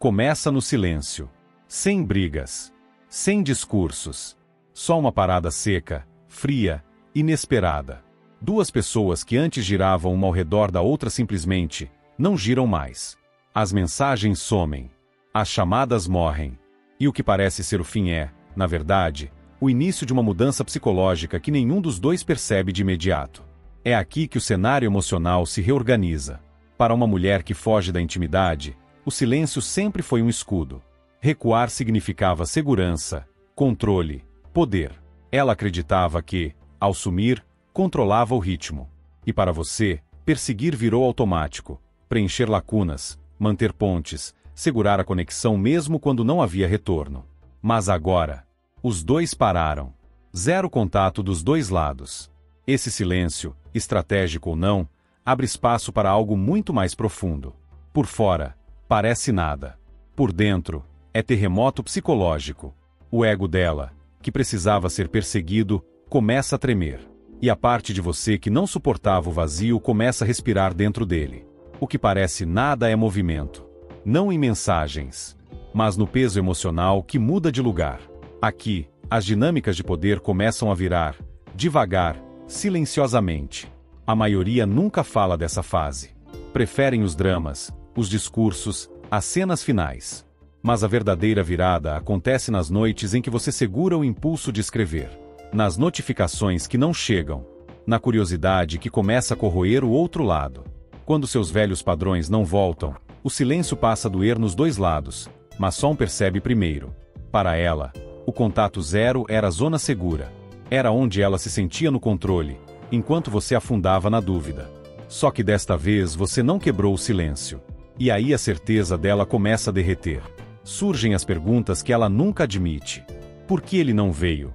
começa no silêncio. Sem brigas. Sem discursos. Só uma parada seca, fria, inesperada. Duas pessoas que antes giravam uma ao redor da outra simplesmente não giram mais. As mensagens somem. As chamadas morrem. E o que parece ser o fim é, na verdade, o início de uma mudança psicológica que nenhum dos dois percebe de imediato. É aqui que o cenário emocional se reorganiza. Para uma mulher que foge da intimidade, o silêncio sempre foi um escudo. Recuar significava segurança, controle, poder. Ela acreditava que, ao sumir, controlava o ritmo. E para você, perseguir virou automático. Preencher lacunas, manter pontes, segurar a conexão mesmo quando não havia retorno. Mas agora, os dois pararam. Zero contato dos dois lados. Esse silêncio, estratégico ou não, abre espaço para algo muito mais profundo. Por fora, parece nada. Por dentro, é terremoto psicológico. O ego dela, que precisava ser perseguido, começa a tremer. E a parte de você que não suportava o vazio começa a respirar dentro dele. O que parece nada é movimento. Não em mensagens, mas no peso emocional que muda de lugar. Aqui, as dinâmicas de poder começam a virar, devagar, silenciosamente. A maioria nunca fala dessa fase. Preferem os dramas, os discursos, as cenas finais. Mas a verdadeira virada acontece nas noites em que você segura o impulso de escrever. Nas notificações que não chegam. Na curiosidade que começa a corroer o outro lado. Quando seus velhos padrões não voltam, o silêncio passa a doer nos dois lados, mas só um percebe primeiro. Para ela, o contato zero era a zona segura. Era onde ela se sentia no controle, enquanto você afundava na dúvida. Só que desta vez você não quebrou o silêncio. E aí a certeza dela começa a derreter. Surgem as perguntas que ela nunca admite. Por que ele não veio?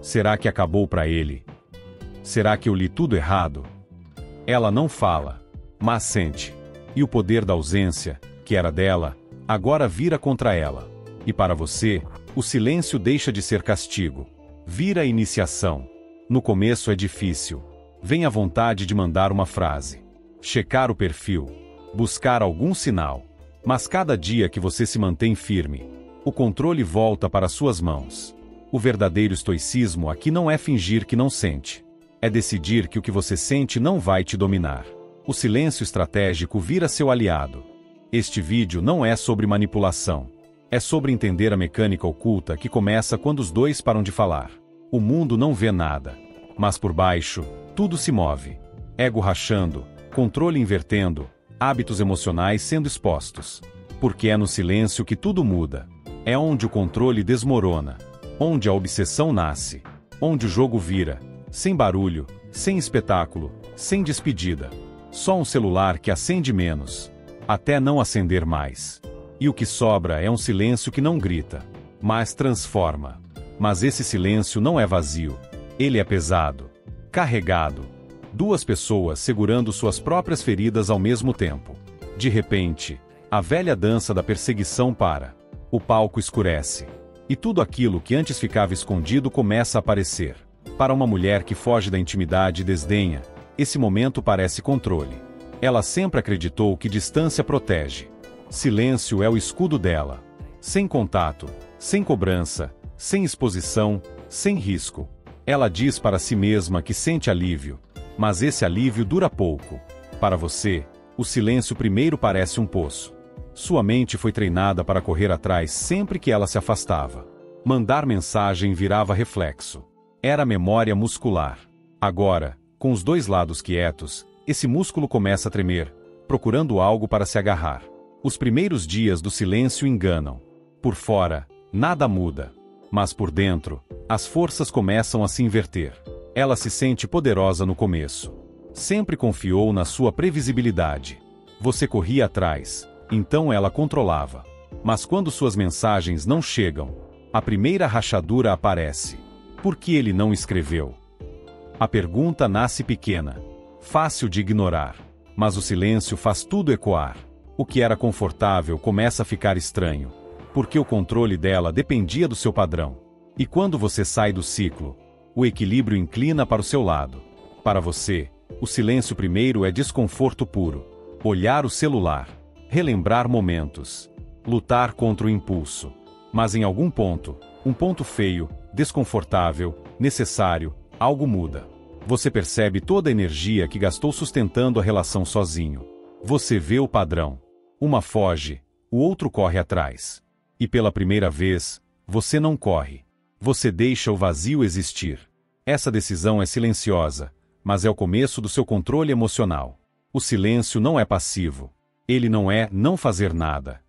Será que acabou para ele? Será que eu li tudo errado? Ela não fala, mas sente. E o poder da ausência, que era dela, agora vira contra ela. E para você, o silêncio deixa de ser castigo. Vira iniciação. No começo é difícil. Vem a vontade de mandar uma frase. Checar o perfil. Buscar algum sinal. Mas cada dia que você se mantém firme, o controle volta para suas mãos. O verdadeiro estoicismo aqui não é fingir que não sente. É decidir que o que você sente não vai te dominar. O silêncio estratégico vira seu aliado. Este vídeo não é sobre manipulação. É sobre entender a mecânica oculta que começa quando os dois param de falar. O mundo não vê nada. Mas por baixo, tudo se move. Ego rachando, controle invertendo, hábitos emocionais sendo expostos. Porque é no silêncio que tudo muda. É onde o controle desmorona. Onde a obsessão nasce. Onde o jogo vira. Sem barulho, sem espetáculo, sem despedida. Só um celular que acende menos. Até não acender mais. E o que sobra é um silêncio que não grita, mas transforma. Mas esse silêncio não é vazio. Ele é pesado. Carregado. Duas pessoas segurando suas próprias feridas ao mesmo tempo. De repente, a velha dança da perseguição para. O palco escurece. E tudo aquilo que antes ficava escondido começa a aparecer. Para uma mulher que foge da intimidade e desdenha, esse momento parece controle. Ela sempre acreditou que distância protege. Silêncio é o escudo dela. Sem contato, sem cobrança, sem exposição, sem risco. Ela diz para si mesma que sente alívio. Mas esse alívio dura pouco. Para você, o silêncio primeiro parece um poço. Sua mente foi treinada para correr atrás sempre que ela se afastava. Mandar mensagem virava reflexo. Era memória muscular. Agora, com os dois lados quietos, esse músculo começa a tremer, procurando algo para se agarrar. Os primeiros dias do silêncio enganam. Por fora, nada muda. Mas por dentro, as forças começam a se inverter. Ela se sente poderosa no começo. Sempre confiou na sua previsibilidade. Você corria atrás, então ela controlava. Mas quando suas mensagens não chegam, a primeira rachadura aparece. Por que ele não escreveu? A pergunta nasce pequena, fácil de ignorar. Mas o silêncio faz tudo ecoar. O que era confortável começa a ficar estranho. Porque o controle dela dependia do seu padrão. E quando você sai do ciclo, o equilíbrio inclina para o seu lado. Para você, o silêncio primeiro é desconforto puro. Olhar o celular. Relembrar momentos. lutar contra o impulso. Mas em algum ponto, um ponto feio, desconfortável, necessário, algo muda. Você percebe toda a energia que gastou sustentando a relação sozinho. Você vê o padrão. Uma foge, o outro corre atrás. E pela primeira vez, você não corre. Você deixa o vazio existir. Essa decisão é silenciosa, mas é o começo do seu controle emocional. O silêncio não é passivo. Ele não é não fazer nada.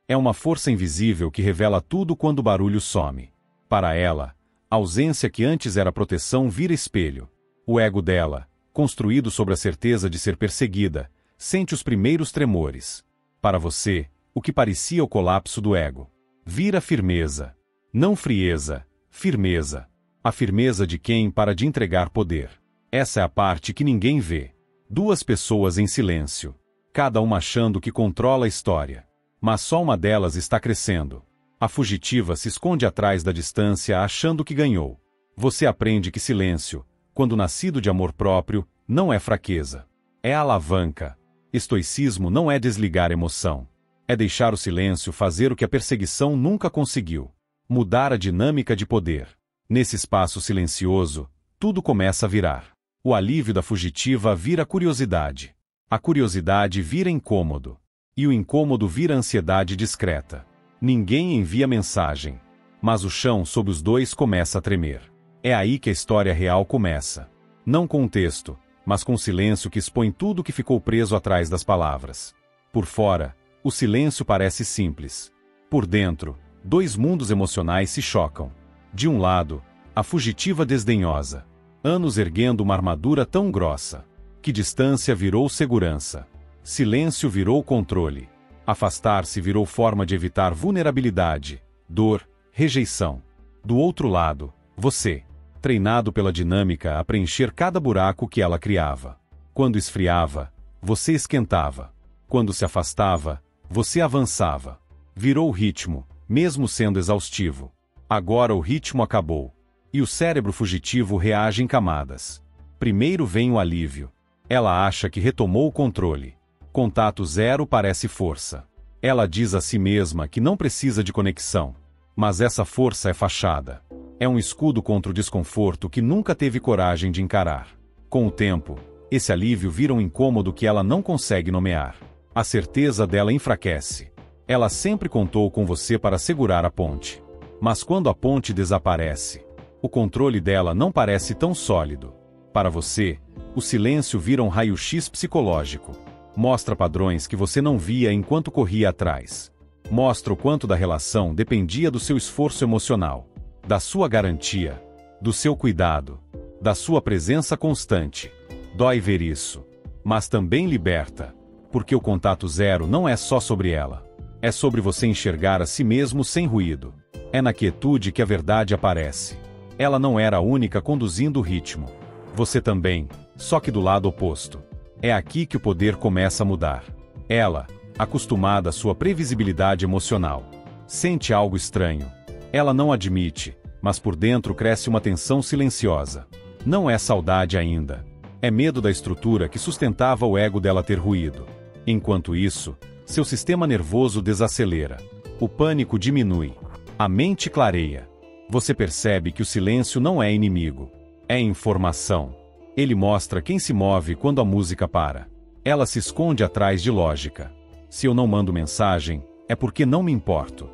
É uma força invisível que revela tudo quando o barulho some. Para ela, a ausência que antes era proteção vira espelho. O ego dela, construído sobre a certeza de ser perseguida, sente os primeiros tremores. Para você, o que parecia o colapso do ego vira firmeza. Não frieza, firmeza. A firmeza de quem para de entregar poder. Essa é a parte que ninguém vê. Duas pessoas em silêncio. Cada uma achando que controla a história. Mas só uma delas está crescendo. A fugitiva se esconde atrás da distância achando que ganhou. Você aprende que silêncio, quando nascido de amor próprio, não é fraqueza. É alavanca. Estoicismo não é desligar emoção. É deixar o silêncio fazer o que a perseguição nunca conseguiu. Mudar a dinâmica de poder. Nesse espaço silencioso, tudo começa a virar. O alívio da fugitiva vira curiosidade. A curiosidade vira incômodo. E o incômodo vira ansiedade discreta. Ninguém envia mensagem. Mas o chão sob os dois começa a tremer. É aí que a história real começa. Não com um texto, mas com o silêncio que expõe tudo que ficou preso atrás das palavras. Por fora, o silêncio parece simples. Por dentro, dois mundos emocionais se chocam. De um lado, a fugitiva desdenhosa. Anos erguendo uma armadura tão grossa. Que distância virou segurança. Silêncio virou controle. Afastar-se virou forma de evitar vulnerabilidade, dor, rejeição. Do outro lado, você, treinado pela dinâmica a preencher cada buraco que ela criava. Quando esfriava, você esquentava. Quando se afastava, você avançava. Virou o ritmo, mesmo sendo exaustivo. Agora o ritmo acabou. E o cérebro fugitivo reage em camadas. Primeiro vem o alívio. Ela acha que retomou o controle. Contato zero parece força. Ela diz a si mesma que não precisa de conexão. Mas essa força é fachada. É um escudo contra o desconforto que nunca teve coragem de encarar. Com o tempo, esse alívio vira um incômodo que ela não consegue nomear. A certeza dela enfraquece. Ela sempre contou com você para segurar a ponte. Mas quando a ponte desaparece, o controle dela não parece tão sólido. Para você, o silêncio vira um raio-x psicológico. Mostra padrões que você não via enquanto corria atrás. Mostra o quanto da relação dependia do seu esforço emocional, da sua garantia, do seu cuidado, da sua presença constante. Dói ver isso. Mas também liberta. Porque o contato zero não é só sobre ela. É sobre você enxergar a si mesmo sem ruído. É na quietude que a verdade aparece. Ela não era a única conduzindo o ritmo. Você também, só que do lado oposto. É aqui que o poder começa a mudar. Ela, acostumada à sua previsibilidade emocional, sente algo estranho. Ela não admite, mas por dentro cresce uma tensão silenciosa. Não é saudade ainda. É medo da estrutura que sustentava o ego dela ter ruído. Enquanto isso, seu sistema nervoso desacelera. O pânico diminui. A mente clareia. Você percebe que o silêncio não é inimigo. É informação. Ele mostra quem se move quando a música para. Ela se esconde atrás de lógica. Se eu não mando mensagem, é porque não me importo.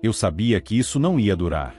Eu sabia que isso não ia durar.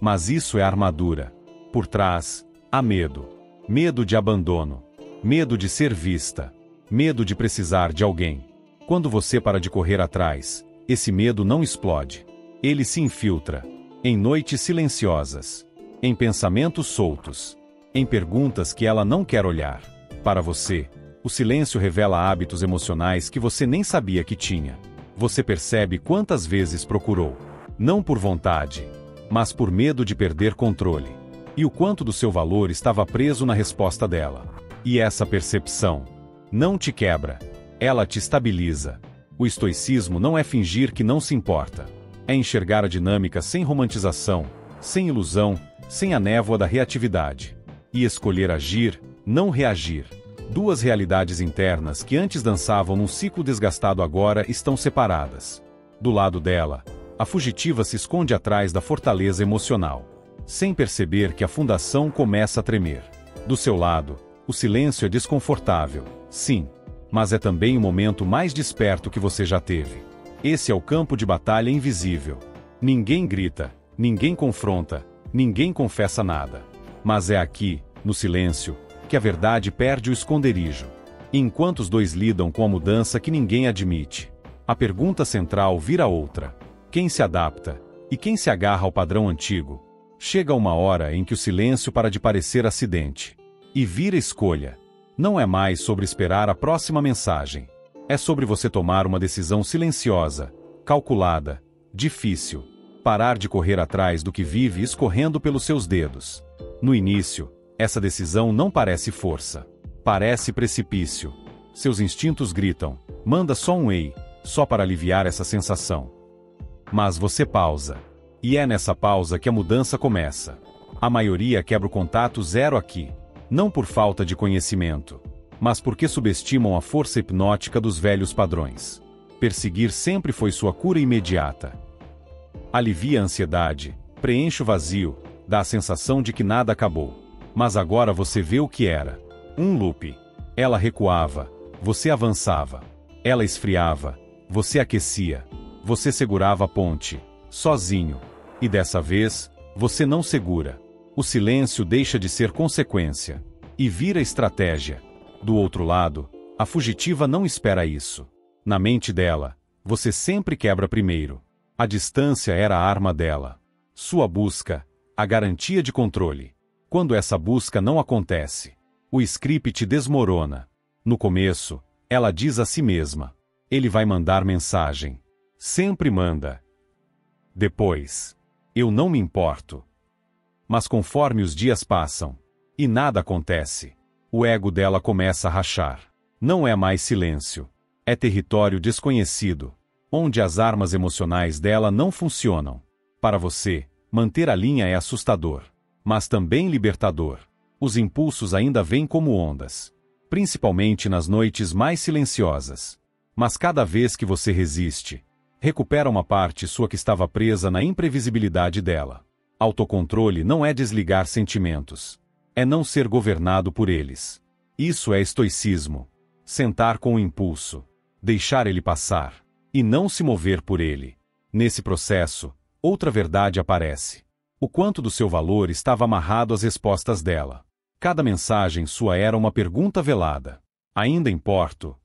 Mas isso é armadura. Por trás, há medo. Medo de abandono. Medo de ser vista. Medo de precisar de alguém. Quando você para de correr atrás, esse medo não explode. Ele se infiltra. Em noites silenciosas. Em pensamentos soltos. Em perguntas que ela não quer olhar. Para você, o silêncio revela hábitos emocionais que você nem sabia que tinha. Você percebe quantas vezes procurou. Não por vontade, mas por medo de perder controle. E o quanto do seu valor estava preso na resposta dela. E essa percepção não te quebra. Ela te estabiliza. O estoicismo não é fingir que não se importa. É enxergar a dinâmica sem romantização, sem ilusão, sem a névoa da reatividade. E escolher agir, não reagir. Duas realidades internas que antes dançavam num ciclo desgastado agora estão separadas. Do lado dela, a fugitiva se esconde atrás da fortaleza emocional, sem perceber que a fundação começa a tremer. Do seu lado, o silêncio é desconfortável, sim, mas é também o momento mais desperto que você já teve. Esse é o campo de batalha invisível. Ninguém grita, ninguém confronta, ninguém confessa nada. Mas é aqui, no silêncio, que a verdade perde o esconderijo. E enquanto os dois lidam com a mudança que ninguém admite, a pergunta central vira outra: quem se adapta? E quem se agarra ao padrão antigo? Chega uma hora em que o silêncio para de parecer acidente e vira escolha. Não é mais sobre esperar a próxima mensagem. É sobre você tomar uma decisão silenciosa, calculada, difícil. Parar de correr atrás do que vive escorrendo pelos seus dedos. No início, essa decisão não parece força. Parece precipício. Seus instintos gritam: manda só um ei, só para aliviar essa sensação. Mas você pausa. E é nessa pausa que a mudança começa. A maioria quebra o contato zero aqui. Não por falta de conhecimento, mas porque subestimam a força hipnótica dos velhos padrões. Perseguir sempre foi sua cura imediata. Alivia a ansiedade, preenche o vazio, dá a sensação de que nada acabou. Mas agora você vê o que era. Um loop. Ela recuava, você avançava. Ela esfriava, você aquecia. Você segurava a ponte, sozinho. E dessa vez, você não segura. O silêncio deixa de ser consequência e vira estratégia. Do outro lado, a fugitiva não espera isso. Na mente dela, você sempre quebra primeiro. A distância era a arma dela. Sua busca, a garantia de controle. Quando essa busca não acontece, o script desmorona. No começo, ela diz a si mesma: ele vai mandar mensagem. Sempre manda. Depois, eu não me importo. Mas conforme os dias passam, e nada acontece, o ego dela começa a rachar. Não é mais silêncio. É território desconhecido, onde as armas emocionais dela não funcionam. Para você, manter a linha é assustador, mas também libertador. Os impulsos ainda vêm como ondas, principalmente nas noites mais silenciosas. Mas cada vez que você resiste, recupera uma parte sua que estava presa na imprevisibilidade dela. Autocontrole não é desligar sentimentos. É não ser governado por eles. Isso é estoicismo. Sentar com o impulso. Deixar ele passar. E não se mover por ele. Nesse processo, outra verdade aparece. O quanto do seu valor estava amarrado às respostas dela. Cada mensagem sua era uma pergunta velada. Ainda importo?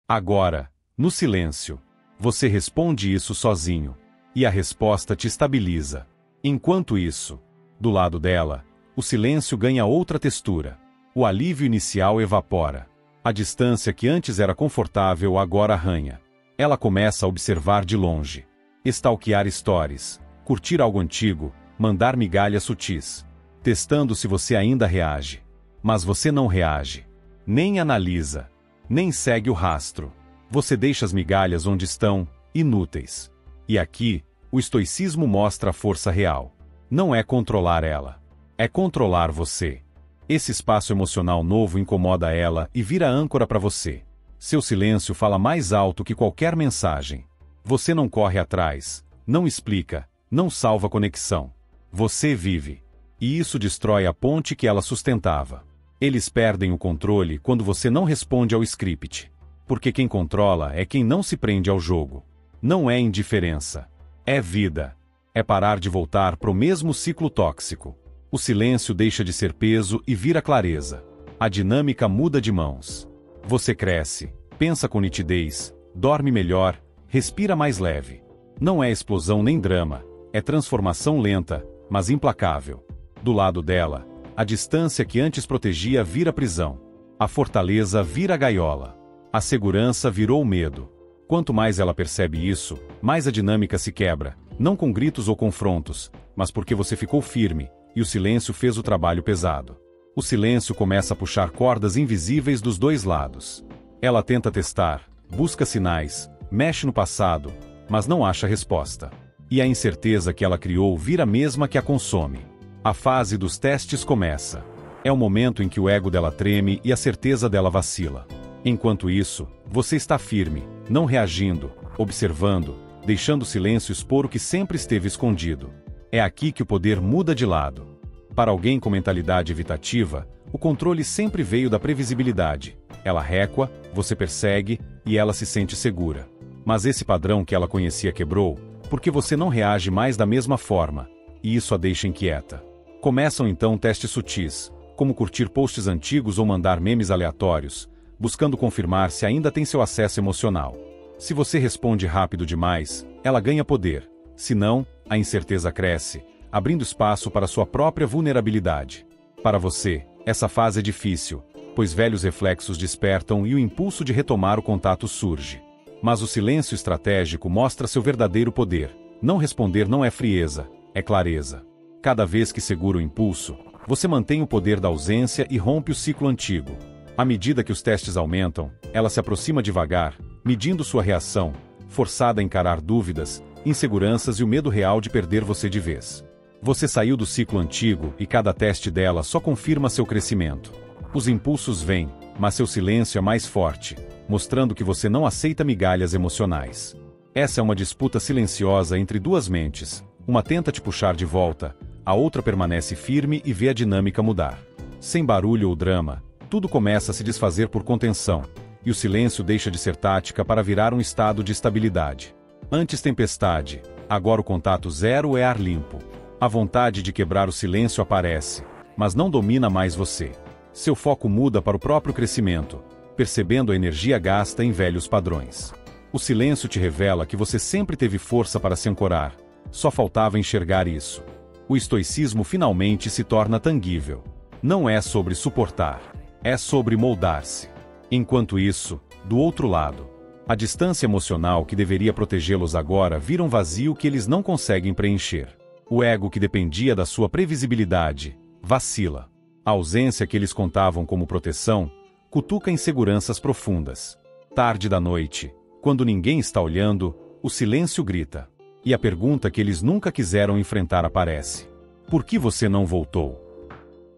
Agora, no silêncio, você responde isso sozinho. E a resposta te estabiliza. Enquanto isso, do lado dela, o silêncio ganha outra textura. O alívio inicial evapora. A distância que antes era confortável agora arranha. Ela começa a observar de longe. Stalkear stories, curtir algo antigo, mandar migalhas sutis. Testando se você ainda reage. Mas você não reage. Nem analisa. Nem segue o rastro. Você deixa as migalhas onde estão, inúteis. E aqui, o estoicismo mostra a força real. Não é controlar ela. É controlar você. Esse espaço emocional novo incomoda ela e vira âncora para você. Seu silêncio fala mais alto que qualquer mensagem. Você não corre atrás, não explica, não salva conexão. Você vive. E isso destrói a ponte que ela sustentava. Eles perdem o controle quando você não responde ao script. Porque quem controla é quem não se prende ao jogo. Não é indiferença. É vida. É parar de voltar pro mesmo ciclo tóxico. O silêncio deixa de ser peso e vira clareza. A dinâmica muda de mãos. Você cresce, pensa com nitidez, dorme melhor, respira mais leve. Não é explosão nem drama, é transformação lenta, mas implacável. Do lado dela, a distância que antes protegia vira prisão. A fortaleza vira gaiola. A segurança virou medo. Quanto mais ela percebe isso, mais a dinâmica se quebra, não com gritos ou confrontos, mas porque você ficou firme, e o silêncio fez o trabalho pesado. O silêncio começa a puxar cordas invisíveis dos dois lados. Ela tenta testar, busca sinais, mexe no passado, mas não acha resposta. E a incerteza que ela criou vira a mesma que a consome. A fase dos testes começa. É o momento em que o ego dela treme e a certeza dela vacila. Enquanto isso, você está firme, não reagindo, observando, deixando o silêncio expor o que sempre esteve escondido. É aqui que o poder muda de lado. Para alguém com mentalidade evitativa, o controle sempre veio da previsibilidade. Ela recua, você persegue, e ela se sente segura. Mas esse padrão que ela conhecia quebrou, porque você não reage mais da mesma forma, e isso a deixa inquieta. Começam então testes sutis, como curtir posts antigos ou mandar memes aleatórios, buscando confirmar se ainda tem seu acesso emocional. Se você responde rápido demais, ela ganha poder. Se não, a incerteza cresce, abrindo espaço para sua própria vulnerabilidade. Para você, essa fase é difícil, pois velhos reflexos despertam e o impulso de retomar o contato surge. Mas o silêncio estratégico mostra seu verdadeiro poder. Não responder não é frieza, é clareza. Cada vez que segura o impulso, você mantém o poder da ausência e rompe o ciclo antigo. À medida que os testes aumentam, ela se aproxima devagar, medindo sua reação, forçada a encarar dúvidas, inseguranças e o medo real de perder você de vez. Você saiu do ciclo antigo e cada teste dela só confirma seu crescimento. Os impulsos vêm, mas seu silêncio é mais forte, mostrando que você não aceita migalhas emocionais. Essa é uma disputa silenciosa entre duas mentes. Uma tenta te puxar de volta, a outra permanece firme e vê a dinâmica mudar. Sem barulho ou drama, tudo começa a se desfazer por contenção, e o silêncio deixa de ser tática para virar um estado de estabilidade. Antes tempestade, agora o contato zero é ar limpo. A vontade de quebrar o silêncio aparece, mas não domina mais você. Seu foco muda para o próprio crescimento, percebendo a energia gasta em velhos padrões. O silêncio te revela que você sempre teve força para se ancorar, só faltava enxergar isso. O estoicismo finalmente se torna tangível. Não é sobre suportar, é sobre moldar-se. Enquanto isso, do outro lado, a distância emocional que deveria protegê-los agora vira um vazio que eles não conseguem preencher. O ego que dependia da sua previsibilidade vacila. A ausência que eles contavam como proteção cutuca inseguranças profundas. Tarde da noite, quando ninguém está olhando, o silêncio grita. E a pergunta que eles nunca quiseram enfrentar aparece. Por que você não voltou?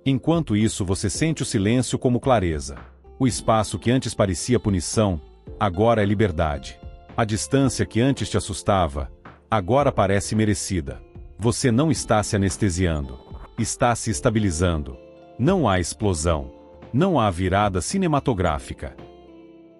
Enquanto isso você sente o silêncio como clareza. O espaço que antes parecia punição, agora é liberdade. A distância que antes te assustava, agora parece merecida. Você não está se anestesiando. Está se estabilizando. Não há explosão. Não há virada cinematográfica.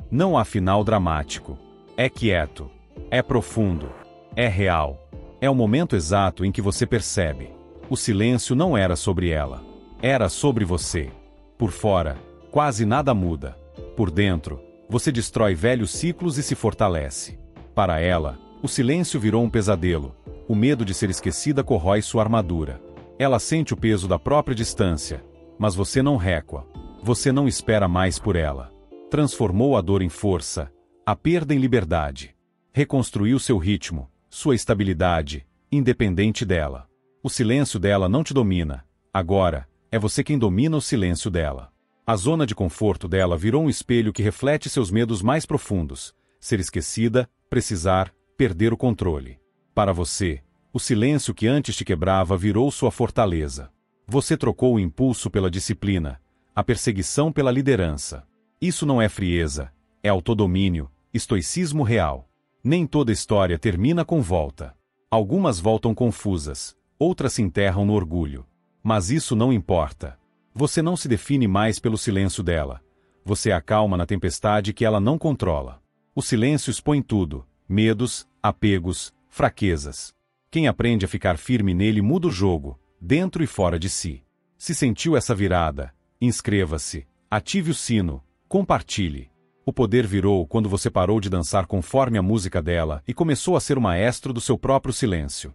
Não há final dramático. É quieto. É profundo. É real. É o momento exato em que você percebe. O silêncio não era sobre ela. Era sobre você. Por fora, quase nada muda. Por dentro, você destrói velhos ciclos e se fortalece. Para ela, o silêncio virou um pesadelo. O medo de ser esquecida corrói sua armadura. Ela sente o peso da própria distância. Mas você não recua. Você não espera mais por ela. Transformou a dor em força, a perda em liberdade. Reconstruiu seu ritmo, sua estabilidade, independente dela. O silêncio dela não te domina. Agora, é você quem domina o silêncio dela. A zona de conforto dela virou um espelho que reflete seus medos mais profundos. Ser esquecida, precisar, perder o controle. Para você, o silêncio que antes te quebrava virou sua fortaleza. Você trocou o impulso pela disciplina, a perseguição pela liderança. Isso não é frieza, é autodomínio, estoicismo real. Nem toda história termina com volta. Algumas voltam confusas, outras se enterram no orgulho. Mas isso não importa. Você não se define mais pelo silêncio dela. Você a acalma na tempestade que ela não controla. O silêncio expõe tudo: medos, apegos, fraquezas. Quem aprende a ficar firme nele muda o jogo, dentro e fora de si. Se sentiu essa virada, inscreva-se, ative o sino, compartilhe. O poder virou quando você parou de dançar conforme a música dela e começou a ser o maestro do seu próprio silêncio.